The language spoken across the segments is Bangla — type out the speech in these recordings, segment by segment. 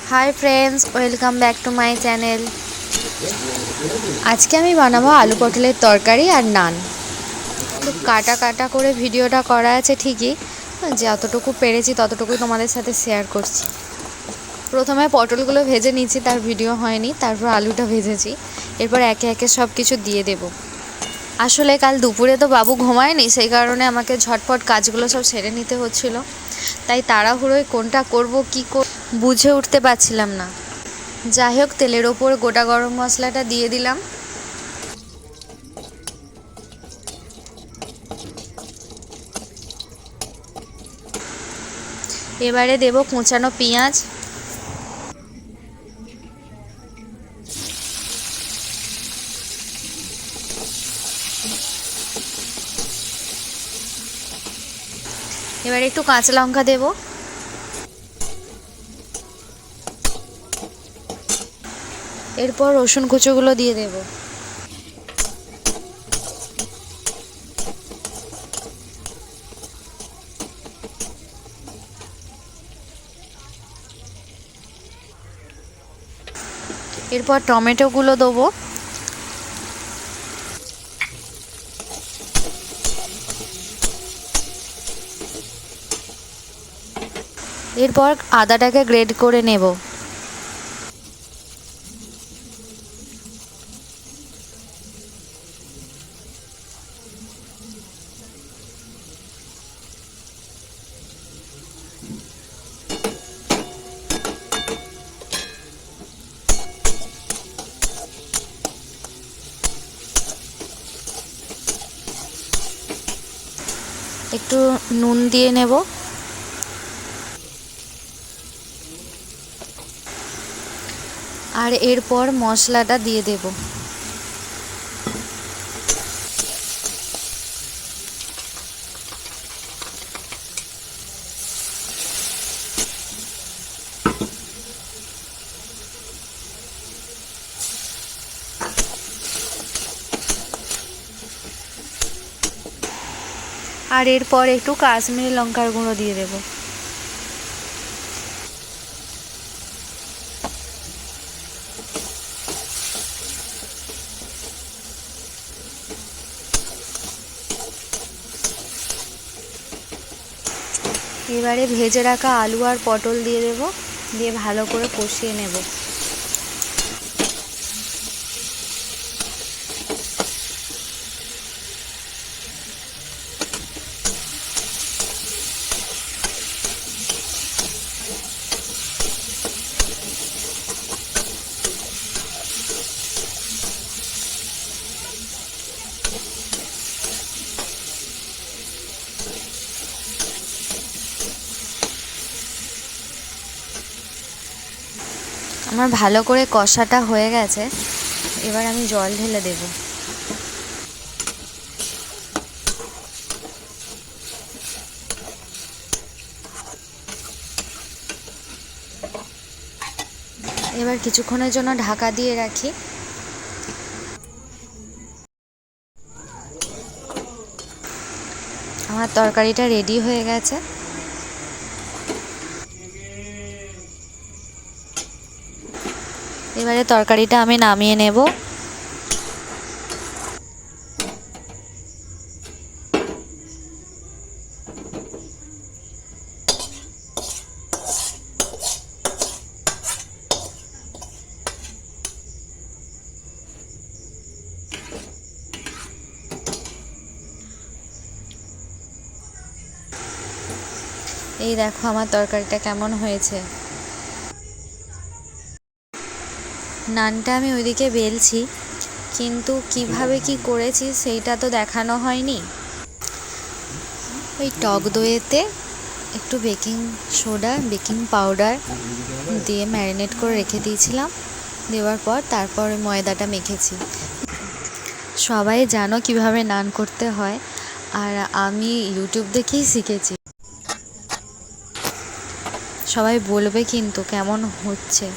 Hi friends, welcome back to my channel. आज के আমি বানাবো আলু পটলের তরকারি আর নান। তো কাটা কাটা করে ভিডিওটা করা আছে ঠিকই, যতটুকু পেরেছি ততটুকুই তোমাদের সাথে শেয়ার করছি। প্রথমে পটলগুলো ভেজে নিয়েছি, তার ভিডিও হয়নি। তারপর আলুটা ভেজেছি, এরপর একে একে সব কিছু দিয়ে দেব। আসলে কাল দুপুরে তো বাবু ঘুমায়নি, সেই কারণে আমাকে ঝটপট কাজগুলো সব সেরে নিতে হচ্ছিল। তাই তাড়াহুড়োয় কোনটা করব কি বুঝে উঠতে পারছিলাম না। যাই হোক, তেলের ওপর গোটা গরম মশলাটা দিয়ে দিলাম। এবারে দেব কুচানো পেঁয়াজ, এবারে একটু কাঁচা লঙ্কা দেব, এরপর রসুন কুচোগুলো দিয়ে দেব। এরপর টমেটোগুলো দেবো, এরপর আদাটাকে গ্রেড করে নেব। একটু নুন দিয়ে নেব, আর এরপর মশলাটা দিয়ে দেব। আর এরপর একটু কাশ্মীরি লঙ্কার গুঁড়ো দিয়ে দেব। এবারে ভেজে রাখা আলু আর পটল দিয়ে দেব, দিয়ে ভালো করে কষিয়ে নেব। আমার ভালো করে কষাটা হয়ে গেছে, এবার আমি জল ঢেলে দেব। এবার কিছুক্ষণের জন্য ঢাকা দিয়ে রাখি। আমার তরকারিটা রেডি হয়ে গেছে। এবারে তরকারিটা আমি নামিয়ে নেব। এই দেখো আমার তরকারিটা কেমন হয়েছে। নানটা আমি ওইদিকে বেলছি, কিন্তু কিভাবে কি করেছি সেইটা তো দেখানো হয়নি। ওই টক দইয়েতে একটু বেকিং সোডা, বেকিং পাউডার দিয়ে ম্যারিনেট করে রেখে দিয়েছিলাম। দেওয়ার পর তারপর ময়দাটা মেখেছি। সবাই জানো কিভাবে নান করতে হয়, আর আমি ইউটিউব দেখেই শিখেছি। সবাই বলবে কিন্তু কেমন হচ্ছে।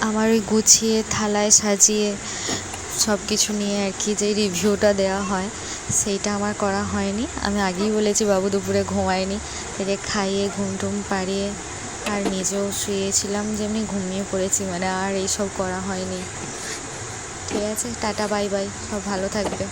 আমার ওই গুছিয়ে থালায় সাজিয়ে সব কিছু নিয়ে আর কি যে রিভিউটা দেওয়া হয় সেইটা আমার করা হয়নি। আমি আগেই বলেছি বাবু দুপুরে ঘুমায়নি, তাকে খাইয়ে ঘুম টুম পাড়িয়ে আর নিজেও শুয়েছিলাম, যেমনি ঘুমিয়ে পড়েছি, মানে আর এইসব করা হয়নি। ঠিক আছে, টাটা বাই বাই, সব ভালো থাকবে।